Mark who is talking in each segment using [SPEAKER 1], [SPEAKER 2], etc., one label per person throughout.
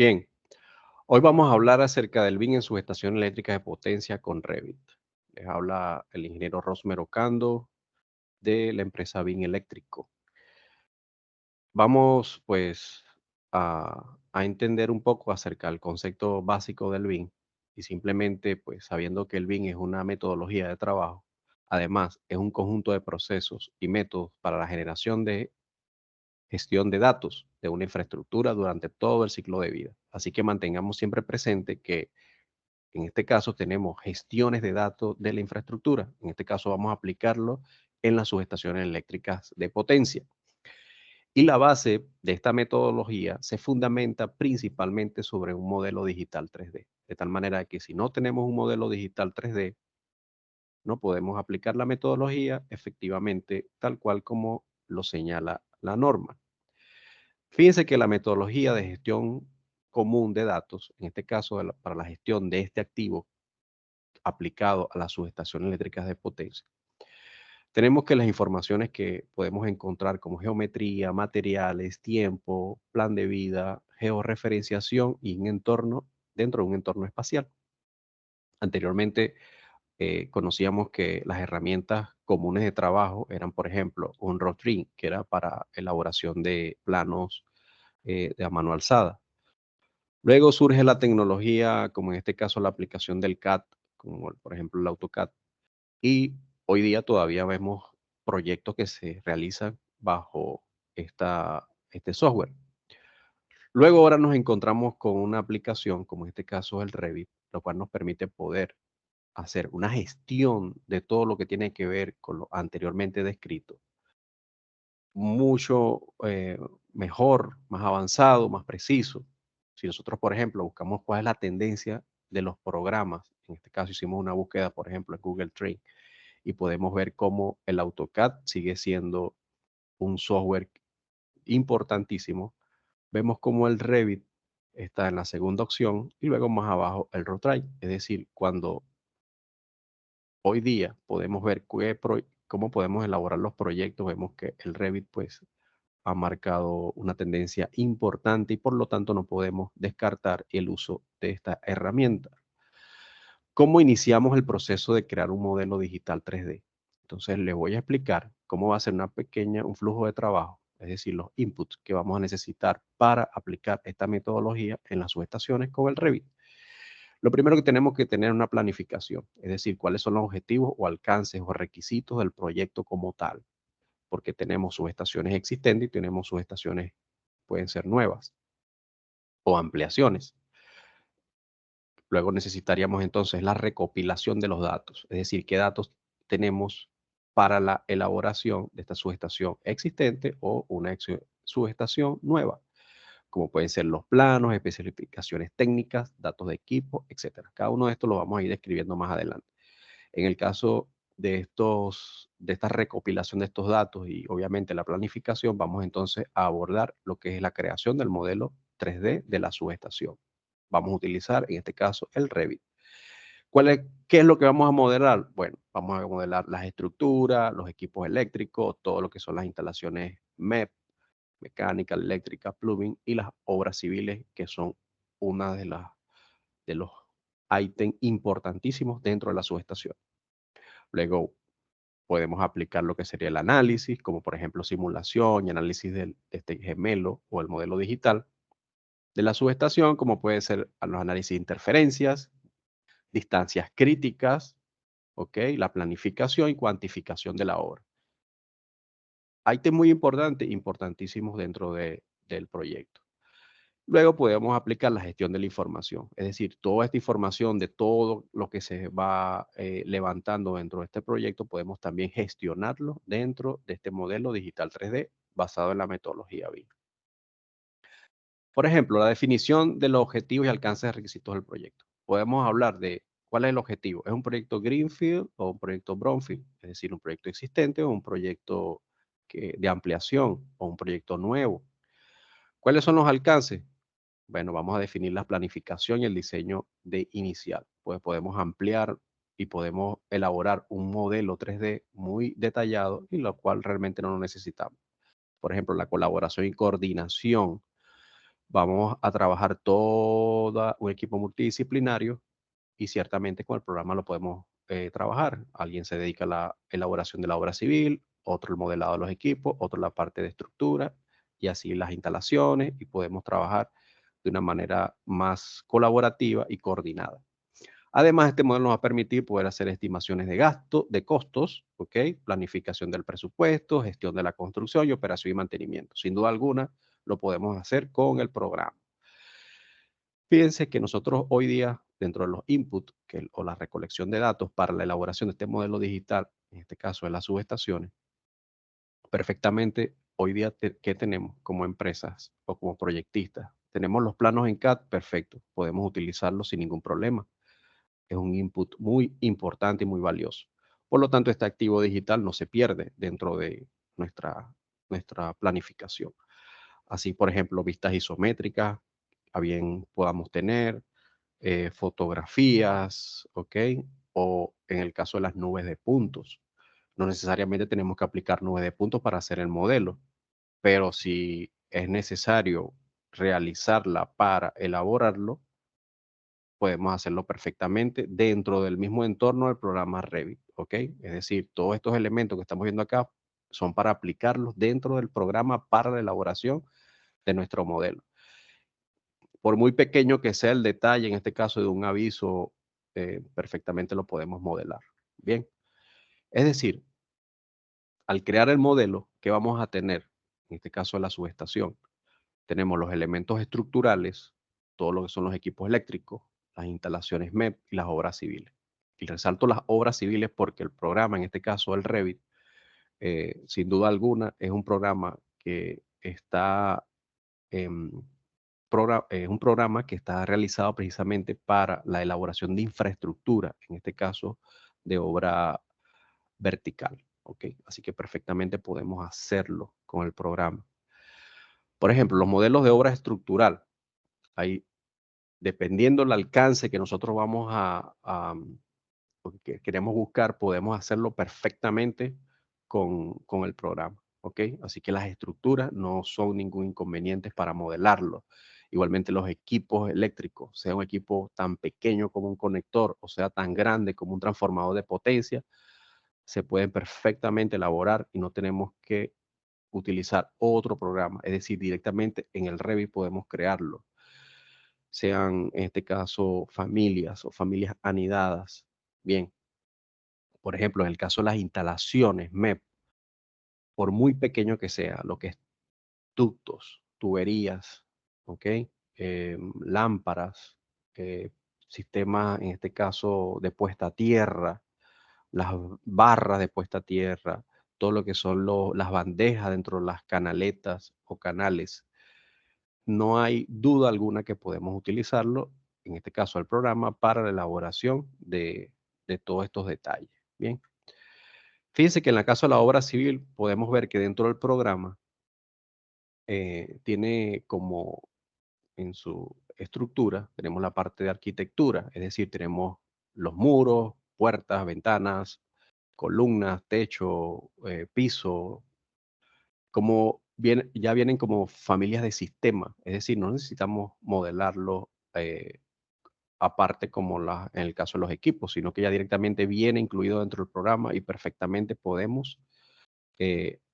[SPEAKER 1] Bien, hoy vamos a hablar acerca del BIM en subestaciones eléctricas de potencia con Revit. Les habla el ingeniero Rosmer Ocando de la empresa BIM Eléctrico. Vamos pues a entender un poco acerca del concepto básico del BIM y simplemente pues sabiendo que el BIM es una metodología de trabajo, además es un conjunto de procesos y métodos para la generación de gestión de datos de una infraestructura durante todo el ciclo de vida. Así que mantengamos siempre presente que en este caso tenemos gestiones de datos de la infraestructura. En este caso vamos a aplicarlo en las subestaciones eléctricas de potencia. Y la base de esta metodología se fundamenta principalmente sobre un modelo digital 3D. De tal manera que si no tenemos un modelo digital 3D, no podemos aplicar la metodología efectivamente tal cual como lo señala la norma. Fíjense que la metodología de gestión común de datos, en este caso para la gestión de este activo aplicado a las subestaciones eléctricas de potencia, tenemos que las informaciones que podemos encontrar como geometría, materiales, tiempo, plan de vida, georreferenciación y un entorno dentro de un entorno espacial. Anteriormente conocíamos que las herramientas comunes de trabajo eran, por ejemplo, un Rotring, que era para elaboración de planos de a mano alzada. Luego surge la tecnología, como en este caso la aplicación del CAD, como por ejemplo el AutoCAD. Y hoy día todavía vemos proyectos que se realizan bajo este software. Luego ahora nos encontramos con una aplicación, como en este caso el Revit, lo cual nos permite poder hacer una gestión de todo lo que tiene que ver con lo anteriormente descrito, mucho mejor, más avanzado, más preciso. Si nosotros, por ejemplo, buscamos cuál es la tendencia de los programas, en este caso hicimos una búsqueda, por ejemplo, en Google Trend, y podemos ver cómo el AutoCAD sigue siendo un software importantísimo. Vemos cómo el Revit está en la segunda opción y luego más abajo el Rotary. Es decir, cuando hoy día podemos ver cómo podemos elaborar los proyectos, vemos que el Revit pues ha marcado una tendencia importante y por lo tanto no podemos descartar el uso de esta herramienta. ¿Cómo iniciamos el proceso de crear un modelo digital 3D? Entonces les voy a explicar cómo va a ser un flujo de trabajo, es decir, los inputs que vamos a necesitar para aplicar esta metodología en las subestaciones con el Revit. Lo primero que tenemos que tener una planificación, es decir, cuáles son los objetivos o alcances o requisitos del proyecto como tal, porque tenemos subestaciones existentes y tenemos subestaciones, pueden ser nuevas o ampliaciones. Luego necesitaríamos entonces la recopilación de los datos, es decir, qué datos tenemos para la elaboración de esta subestación existente o una subestación nueva, como pueden ser los planos, especificaciones técnicas, datos de equipo, etcétera. Cada uno de estos lo vamos a ir describiendo más adelante. En el caso de esta recopilación de estos datos y obviamente la planificación, vamos entonces a abordar lo que es la creación del modelo 3D de la subestación. Vamos a utilizar en este caso el Revit. ¿Qué es lo que vamos a modelar? Bueno, vamos a modelar las estructuras, los equipos eléctricos, todo lo que son las instalaciones MEP, mecánica, eléctrica, plumbing y las obras civiles, que son una de los ítems importantísimos dentro de la subestación. Luego podemos aplicar lo que sería el análisis, como por ejemplo simulación y análisis de este gemelo o el modelo digital de la subestación, como puede ser los análisis de interferencias, distancias críticas, ¿ok? La planificación y cuantificación de la obra. Ítems muy importantes, importantísimos dentro del proyecto. Luego podemos aplicar la gestión de la información, es decir, toda esta información de todo lo que se va levantando dentro de este proyecto, podemos también gestionarlo dentro de este modelo digital 3D basado en la metodología BIM. Por ejemplo, la definición de los objetivos y alcances de requisitos del proyecto. Podemos hablar de cuál es el objetivo. ¿Es un proyecto Greenfield o un proyecto Brownfield? Es decir, un proyecto existente o un proyecto de ampliación o un proyecto nuevo. ¿Cuáles son los alcances? Bueno, vamos a definir la planificación y el diseño de inicial. Pues podemos ampliar y podemos elaborar un modelo 3D muy detallado y lo cual realmente no lo necesitamos. Por ejemplo, la colaboración y coordinación Vamos a trabajar todo un equipo multidisciplinario y ciertamente con el programa lo podemos trabajar. Alguien se dedica a la elaboración de la obra civil, otro el modelado de los equipos, otro la parte de estructura y así las instalaciones y podemos trabajar de una manera más colaborativa y coordinada. Además, este modelo nos va a permitir poder hacer estimaciones de gasto, de costos, ¿ok? Planificación del presupuesto, gestión de la construcción y operación y mantenimiento. Sin duda alguna, lo podemos hacer con el programa. Fíjense que nosotros hoy día, dentro de los inputs o la recolección de datos para la elaboración de este modelo digital, en este caso de las subestaciones, perfectamente hoy día, ¿qué tenemos como empresas o como proyectistas? Tenemos los planos en CAD, perfecto, podemos utilizarlos sin ningún problema. Es un input muy importante y muy valioso. Por lo tanto, este activo digital no se pierde dentro de nuestra planificación. Así, por ejemplo, vistas isométricas, a bien podamos tener, fotografías, ¿ok? O en el caso de las nubes de puntos. No necesariamente tenemos que aplicar nubes de puntos para hacer el modelo, pero si es necesario realizarla para elaborarlo, podemos hacerlo perfectamente dentro del mismo entorno del programa Revit, ¿ok? Es decir, todos estos elementos que estamos viendo acá son para aplicarlos dentro del programa para la elaboración de nuestro modelo. Por muy pequeño que sea el detalle, en este caso de un aviso, perfectamente lo podemos modelar. Bien, es decir, al crear el modelo, ¿qué vamos a tener? En este caso, la subestación. Tenemos los elementos estructurales, todo lo que son los equipos eléctricos, las instalaciones MEP y las obras civiles. Y resalto las obras civiles porque el programa, en este caso el Revit, sin duda alguna, es un programa que está es un programa que está realizado precisamente para la elaboración de infraestructura, en este caso de obra vertical. ¿Ok? Así que perfectamente podemos hacerlo con el programa. Por ejemplo, los modelos de obra estructural. Ahí, dependiendo del alcance que nosotros vamos o que queremos buscar, podemos hacerlo perfectamente con el programa. ¿Ok? Así que las estructuras no son ningún inconveniente para modelarlo. Igualmente los equipos eléctricos, sea un equipo tan pequeño como un conector o sea tan grande como un transformador de potencia, se pueden perfectamente elaborar y no tenemos que utilizar otro programa. Es decir, directamente en el Revit podemos crearlo. Sean, en este caso, familias o familias anidadas. Bien, por ejemplo, en el caso de las instalaciones MEP, por muy pequeño que sea, lo que es ductos, tuberías, ¿ok? Lámparas, sistemas, en este caso, de puesta a tierra, las barras de puesta a tierra, todo lo que son las bandejas dentro de las canaletas o canales. No hay duda alguna que podemos utilizarlo, en este caso el programa, para la elaboración de todos estos detalles. Bien. Fíjense que en el caso de la obra civil podemos ver que dentro del programa tiene como en su estructura, tenemos la parte de arquitectura, es decir, tenemos los muros, puertas, ventanas, columnas, techo, piso, como ya vienen como familias de sistema, es decir, no necesitamos modelarlo aparte como en el caso de los equipos, sino que ya directamente viene incluido dentro del programa y perfectamente podemos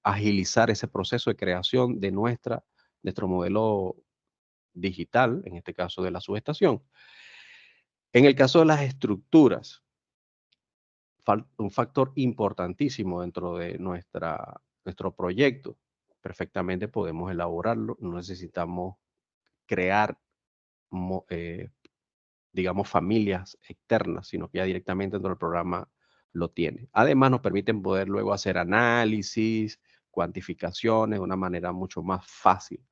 [SPEAKER 1] agilizar ese proceso de creación de nuestro modelo digital, en este caso de la subestación. En el caso de las estructuras, un factor importantísimo dentro de nuestro proyecto, perfectamente podemos elaborarlo, no necesitamos crear, digamos, familias externas, sino que ya directamente dentro del programa lo tiene. Además, nos permiten poder luego hacer análisis, cuantificaciones de una manera mucho más fácil,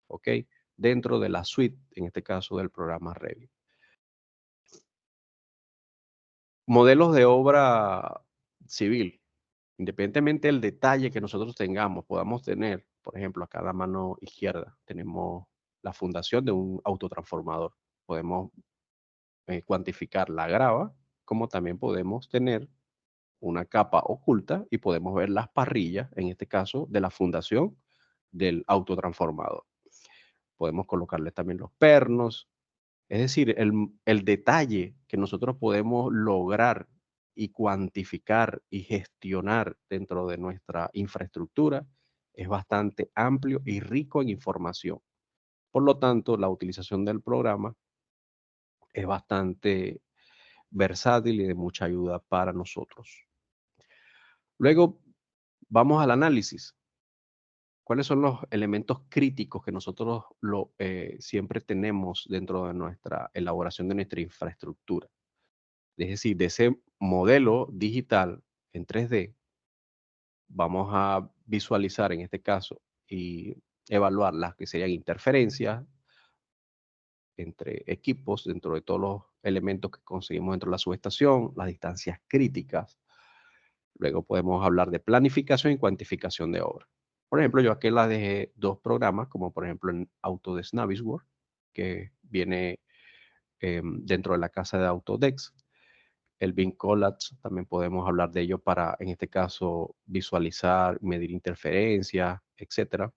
[SPEAKER 1] ¿ok? Dentro de la suite, en este caso del programa Revit. Modelos de obra civil. Independientemente del detalle que nosotros tengamos, podamos tener, por ejemplo, acá a la mano izquierda tenemos la fundación de un autotransformador. Podemos cuantificar la grava, como también podemos tener una capa oculta y podemos ver las parrillas, en este caso, de la fundación del autotransformador. Podemos colocarle también los pernos. Es decir, el detalle que nosotros podemos lograr y cuantificar y gestionar dentro de nuestra infraestructura es bastante amplio y rico en información. Por lo tanto, la utilización del programa es bastante versátil y de mucha ayuda para nosotros. Luego, vamos al análisis. ¿Cuáles son los elementos críticos que nosotros siempre tenemos dentro de nuestra elaboración de nuestra infraestructura? Es decir, de ese modelo digital en 3D, vamos a visualizar en este caso y evaluar las que serían interferencias entre equipos dentro de todos los elementos que conseguimos dentro de la subestación, las distancias críticas. Luego podemos hablar de planificación y cuantificación de obra. Por ejemplo, yo aquí la dejé dos programas, como por ejemplo en Autodesk Navisworks, que viene dentro de la casa de Autodesk. El BIM Collapse, también podemos hablar de ello para, en este caso, visualizar, medir interferencias, etcétera.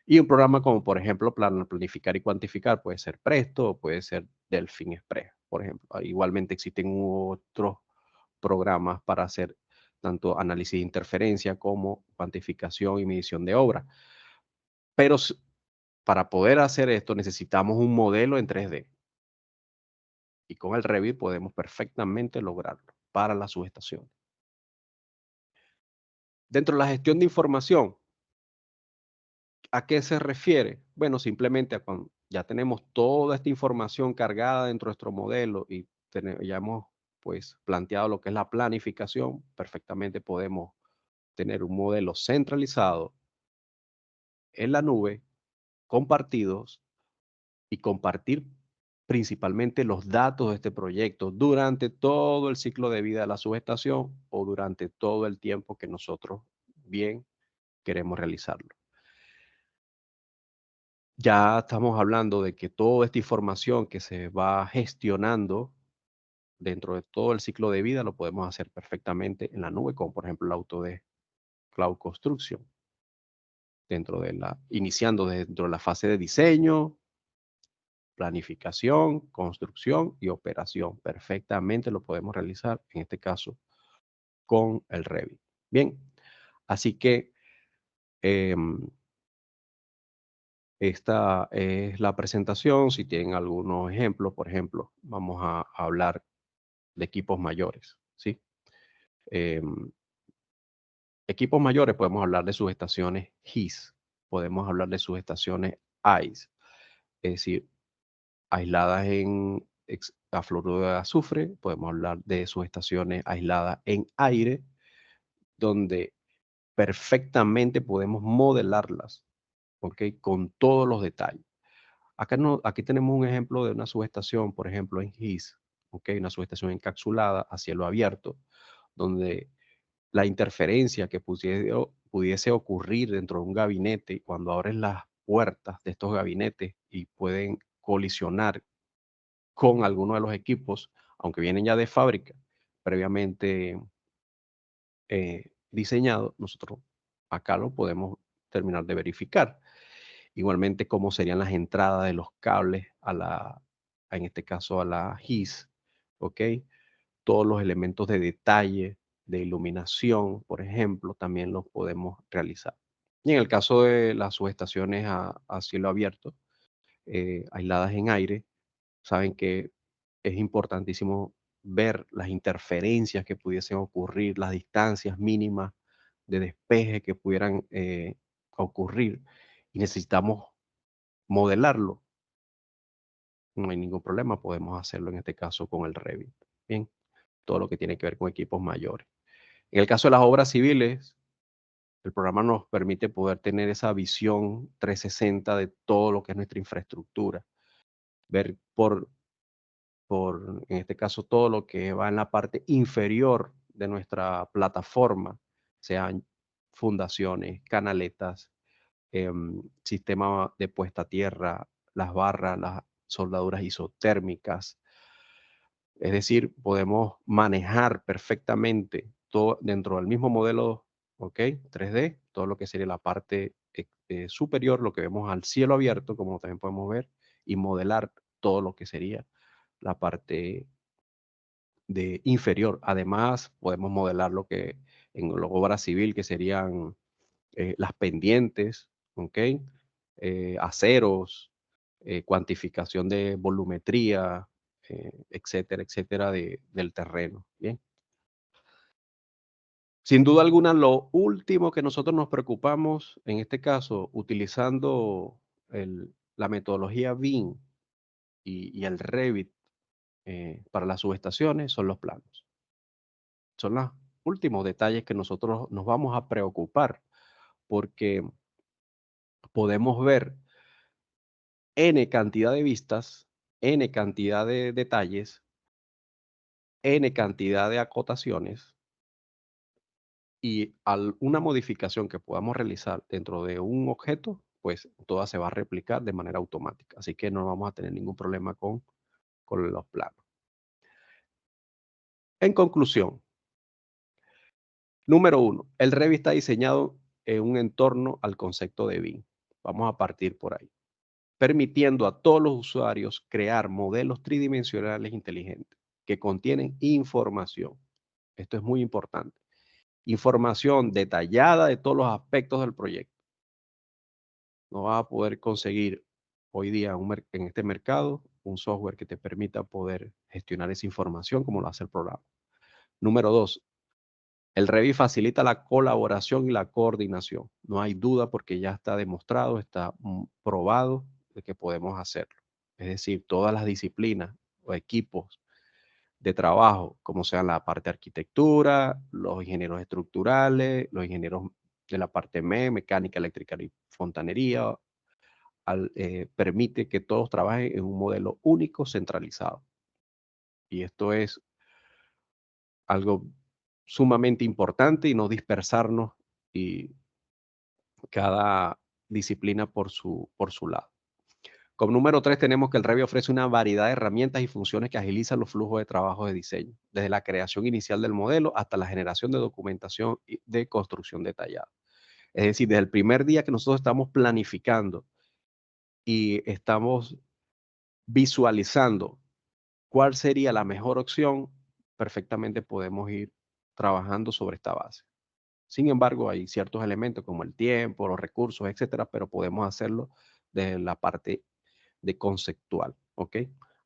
[SPEAKER 1] Y un programa como, por ejemplo, planificar y cuantificar, puede ser Presto o puede ser Delfin Express, por ejemplo. Igualmente existen otros programas para hacer tanto análisis de interferencia como cuantificación y medición de obra. Pero para poder hacer esto necesitamos un modelo en 3D. Y con el Revit podemos perfectamente lograrlo para la subestación. Dentro de la gestión de información, ¿a qué se refiere? Bueno, simplemente a cuando ya tenemos toda esta información cargada dentro de nuestro modelo y ya hemos pues planteado lo que es la planificación, perfectamente podemos tener un modelo centralizado en la nube, compartidos y compartir principalmente los datos de este proyecto durante todo el ciclo de vida de la subestación o durante todo el tiempo que nosotros bien queremos realizarlo. Ya estamos hablando de que toda esta información que se va gestionando dentro de todo el ciclo de vida lo podemos hacer perfectamente en la nube, como por ejemplo el Autodesk Cloud Construction, iniciando dentro de la fase de diseño, planificación, construcción y operación. Perfectamente lo podemos realizar, en este caso, con el Revit. Bien, así que esta es la presentación. Si tienen algunos ejemplos, por ejemplo, vamos a hablar de equipos mayores, ¿sí? Em, Equipos mayores podemos hablar de subestaciones GIS, podemos hablar de subestaciones ICE, es decir, aisladas a fluoruro de azufre, podemos hablar de subestaciones aisladas en aire, donde perfectamente podemos modelarlas, ¿ok? Con todos los detalles. Aquí tenemos un ejemplo de una subestación, por ejemplo, en GIS, ¿ok? Una subestación encapsulada a cielo abierto, donde la interferencia que pudiese ocurrir dentro de un gabinete cuando abres las puertas de estos gabinetes y pueden colisionar con alguno de los equipos, aunque vienen ya de fábrica, previamente diseñado, nosotros acá lo podemos terminar de verificar. Igualmente, cómo serían las entradas de los cables en este caso a la GIS, ¿ok? Todos los elementos de detalle, de iluminación, por ejemplo, también los podemos realizar. Y en el caso de las subestaciones a cielo abierto, aisladas en aire, saben que es importantísimo ver las interferencias que pudiesen ocurrir, las distancias mínimas de despeje que pudieran ocurrir y necesitamos modelarlo. No hay ningún problema, podemos hacerlo en este caso con el Revit. Bien, todo lo que tiene que ver con equipos mayores. En el caso de las obras civiles, el programa nos permite poder tener esa visión 360 de todo lo que es nuestra infraestructura, ver en este caso, todo lo que va en la parte inferior de nuestra plataforma, sean fundaciones, canaletas, sistema de puesta a tierra, las barras, las soldaduras isotérmicas. Es decir, podemos manejar perfectamente todo dentro del mismo modelo, ¿ok? 3D, todo lo que sería la parte superior, lo que vemos al cielo abierto, como también podemos ver, y modelar todo lo que sería la parte de inferior. Además, podemos modelar lo que en la obra civil, que serían las pendientes, ¿ok? Aceros, cuantificación de volumetría, etcétera, etcétera, del terreno. Bien. Sin duda alguna, lo último que nosotros nos preocupamos, en este caso, utilizando la metodología BIM y el Revit para las subestaciones, son los planos. Son los últimos detalles que nosotros nos vamos a preocupar, porque podemos ver N cantidad de vistas, N cantidad de detalles, N cantidad de acotaciones, y una modificación que podamos realizar dentro de un objeto, pues toda se va a replicar de manera automática. Así que no vamos a tener ningún problema con los planos. En conclusión, número uno, el Revit está diseñado en un entorno al concepto de BIM. Vamos a partir por ahí, permitiendo a todos los usuarios crear modelos tridimensionales inteligentes que contienen información. Esto es muy importante. Información detallada de todos los aspectos del proyecto. No vas a poder conseguir hoy día en este mercado un software que te permita poder gestionar esa información como lo hace el programa. Número dos, el Revit facilita la colaboración y la coordinación. No hay duda porque ya está demostrado, está probado de que podemos hacerlo. Es decir, todas las disciplinas o equipos de trabajo, como sean la parte de arquitectura, los ingenieros estructurales, los ingenieros de la parte mecánica, eléctrica y fontanería, permite que todos trabajen en un modelo único centralizado. Y esto es algo sumamente importante, y no dispersarnos y cada disciplina por su lado. Como número 3 tenemos que el Revit ofrece una variedad de herramientas y funciones que agilizan los flujos de trabajo de diseño, desde la creación inicial del modelo hasta la generación de documentación y de construcción detallada. Es decir, desde el primer día que nosotros estamos planificando y estamos visualizando cuál sería la mejor opción, perfectamente podemos ir trabajando sobre esta base. Sin embargo, hay ciertos elementos como el tiempo, los recursos, etcétera, pero podemos hacerlo desde la parte de conceptual, ¿ok?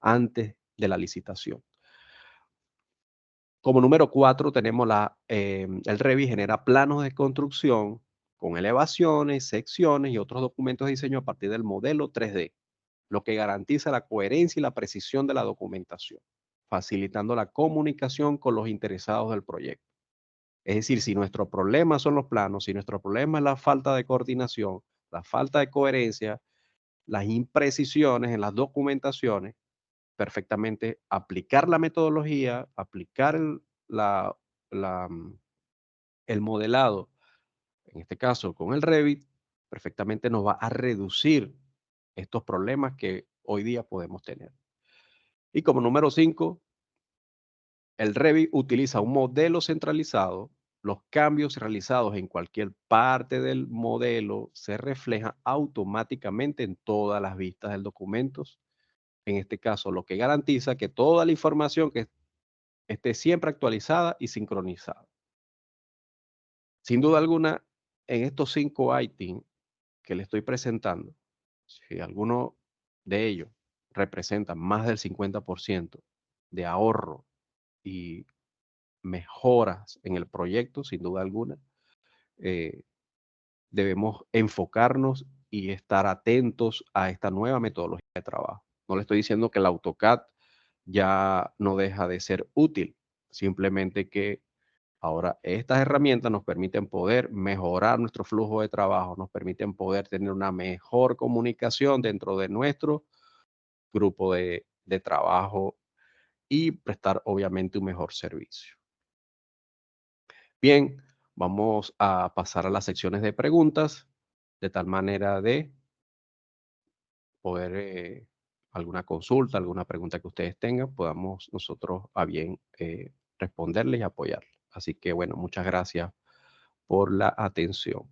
[SPEAKER 1] Antes de la licitación. Como número 4 tenemos el Revit genera planos de construcción con elevaciones, secciones y otros documentos de diseño a partir del modelo 3D, lo que garantiza la coherencia y la precisión de la documentación, facilitando la comunicación con los interesados del proyecto. Es decir, si nuestro problema son los planos, si nuestro problema es la falta de coordinación, la falta de coherencia, las imprecisiones en las documentaciones, perfectamente aplicar la metodología, aplicar la, la, mm, el modelado, en este caso con el Revit, perfectamente nos va a reducir estos problemas que hoy día podemos tener. Y como número 5, el Revit utiliza un modelo centralizado. Los cambios realizados en cualquier parte del modelo se reflejan automáticamente en todas las vistas del documento. En este caso, lo que garantiza que toda la información que esté siempre actualizada y sincronizada. Sin duda alguna, en estos 5 ítems que le estoy presentando, si alguno de ellos representa más del 50% de ahorro y mejoras en el proyecto, sin duda alguna, eh, debemos enfocarnos y estar atentos a esta nueva metodología de trabajo. No le estoy diciendo que el AutoCAD ya no deja de ser útil, simplemente que ahora estas herramientas nos permiten poder mejorar nuestro flujo de trabajo, nos permiten poder tener una mejor comunicación dentro de nuestro grupo de trabajo y prestar obviamente un mejor servicio. Bien, vamos a pasar a las secciones de preguntas, de tal manera de poder, alguna consulta, alguna pregunta que ustedes tengan, podamos nosotros a bien responderles y apoyarles. Así que bueno, muchas gracias por la atención.